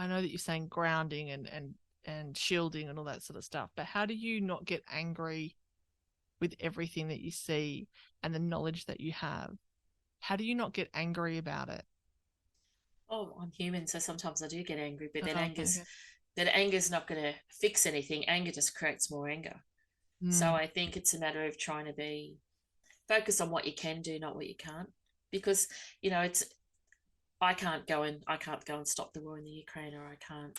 I know that you're saying grounding and shielding and all that sort of stuff, but how do you not get angry with everything that you see and the knowledge that you have? How do you not get angry about it? Oh, I'm human, so sometimes I do get angry, but then Oh, okay. anger's not going to fix anything. Anger just creates more anger. So Mm, I think it's a matter of trying to be focused on what you can do, not what you can't. Because, it's I can't go and stop the war in the Ukraine, or I can't,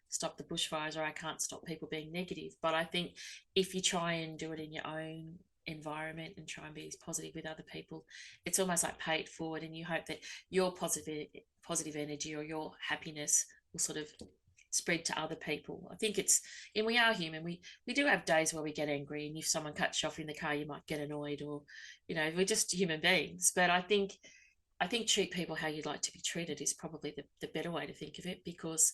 stop the bushfires, or I can't stop people being negative. But I think if you try and do it in your own environment and try and be positive with other people, it's almost like pay it forward, and you hope that your positive energy or your happiness will sort of spread to other people. I think and we are human. We do have days where we get angry, and if someone cuts you off in the car, you might get annoyed, or we're just human beings. But I think treat people how you'd like to be treated is probably the better way to think of it, because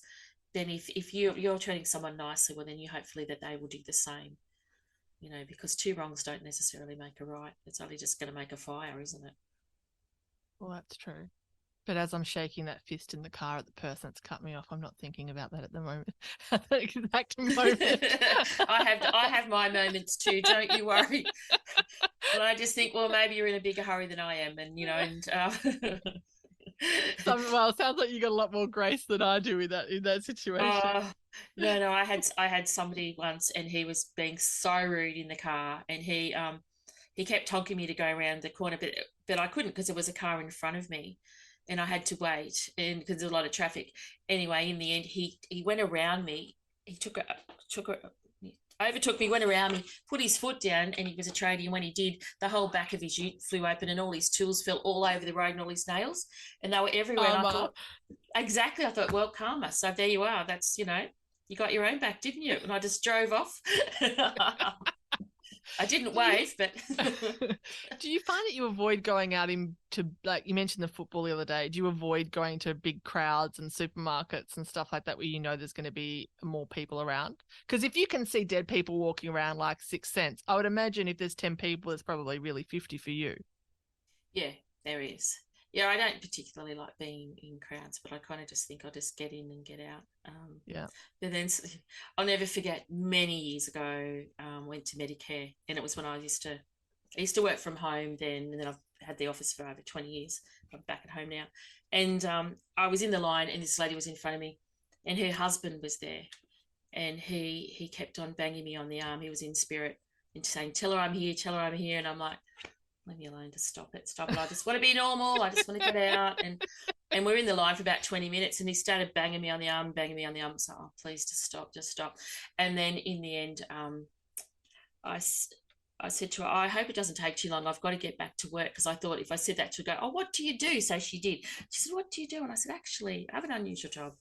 then if you're treating someone nicely, well, then you hopefully that they will do the same, because two wrongs don't necessarily make a right. It's only just going to make a fire, isn't it? well, that's true. But as I'm shaking that fist in the car at the person that's cut me off, I'm not thinking about that at the moment. At the exact moment. I have my moments too. Don't you worry. And I just think, well, maybe you're in a bigger hurry than I am, and. Well, it sounds like you got a lot more grace than I do in that situation. Oh, no, I had somebody once, and he was being so rude in the car, and he kept honking me to go around the corner, but I couldn't because there was a car in front of me, and I had to wait, and because there's a lot of traffic. Anyway, in the end, he went around me. He overtook me, went around me, put his foot down, and he was a tradie. And when he did, the whole back of his ute flew open, and all his tools fell all over the road, and all his nails, and they were everywhere. And I Karma. thought, exactly. I thought, well, karma. So there you are. That's, you got your own back, didn't you? And I just drove off. I didn't Do you wave, but do you find that you avoid going out into, like you mentioned the football the other day? Do you avoid going to big crowds and supermarkets and stuff like that where you know there's going to be more people around? Because if you can see dead people walking around like Sixth Sense, I would imagine if there's 10 people, it's probably really 50 for you. yeah, there is. Yeah, I don't particularly like being in crowds, but I kind of just think I'll just get in and get out. Yeah. But then I'll never forget, many years ago, went to Medicare, and it was when I used to work from home then, and then I've had the office for over 20 years. I'm back at home now. And I was in the line, and this lady was in front of me, and her husband was there. And he kept on banging me on the arm. He was in spirit and saying, "Tell her I'm here, tell her I'm here." And I'm like, leave me alone, just stop it, stop it. I just want to be normal. I just want to get out. And we're in the line for about 20 minutes, and he started banging me on the arm, banging me on the arm. So, oh, please just stop, just stop. And then in the end, I, I said to her, I hope it doesn't take too long. I've got to get back to work, because I thought if I said that, she'd go, oh, what do you do? So she did. She said, what do you do? And I said, actually, I have an unusual job.